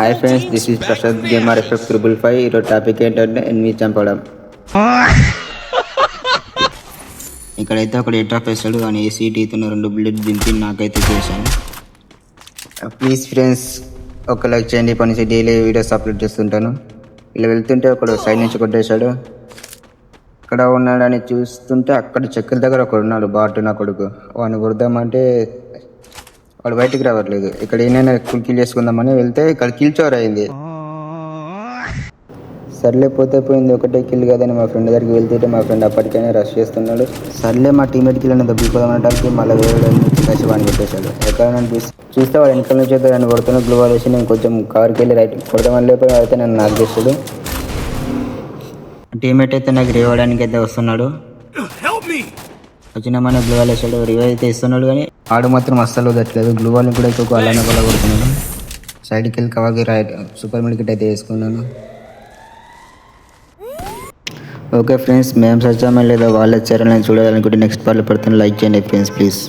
Hi friends, this is Prasad gamer effect 555. ఈరోజు topic ఏంటంటే ఎనిమిది చంపడం. ఇక్కడైతే ఒకడు ఎట్రాప్ వేస్తాడు అని ఏసీటీతో 2 బుల్లెట్ దింపి నాకైతే చేశాను. ప్లీజ్ ఫ్రెండ్స్ ఒక లైక్ చేయండి. పని డైలీ వీడియోస్ అప్లోడ్ చేస్తుంటాను. ఇలా వెళ్తుంటే ఒకడు సైడ్ నుంచి కొట్టేశాడు. ఇక్కడ ఉన్నాడని చూస్తుంటే అక్కడ చక్కెర దగ్గర ఒకడు ఉన్నాడు, బాటు నా కొడుకు. వాడిని కొడదామంటే వాడు బయటికి రావట్లేదు. ఇక్కడ ఏమైనా కిల్ చేసుకుందామని వెళ్తే ఇక్కడ కిల్ చోర్ అయింది. సర్లే పోతే పోయింది, ఒకటే కిల్ కదని మా ఫ్రెండ్ దగ్గరికి వెళ్తుంటే మా ఫ్రెండ్ అప్పటికైనా రష్ చేస్తున్నాడు. సర్లే మా టీమేట్ కిల్ దెబ్బిపోదామనడానికి మళ్ళీ వేరే కలిసి వాడిని పెట్టేశాడు. ఎక్కడైనా చూస్తే వాడు వెనకాల నుంచి అయితే నన్ను కొడుతున్నా. గ్లూ వాల్ వేసి నేను కొంచెం కవర్కి వెళ్ళి రైట్ కొడదామని లేకపోతే అయితే నన్ను నాకు చేస్తాడు. టీమేట్ అయితే నాకు రివైవడానికి అయితే వస్తున్నాడు. వచ్చిన మన గ్లూ వాల్ వేసాడు, రివైవ్ అయితే ఇస్తున్నాడు. కానీ ఆడు మాత్రం అస్సలు వదట్లేదు. గ్లూ వాల్ని కూడా ఎక్కువ అలానే కూడా కొడుతున్నాడు. సైడ్కి వెళ్ళి కవర్కి రైట్ సూపర్ మెడికెట్ అయితే వేసుకున్నాను. ఓకే ఫ్రెండ్స్, మేము సచ్చామో లేదో వాళ్ళు వచ్చారని నేను చూడాలనుకుంటే నెక్స్ట్ పార్ట్లో పెడుతున్నాను. లైక్ చేయండి ఫ్రెండ్స్ ప్లీజ్.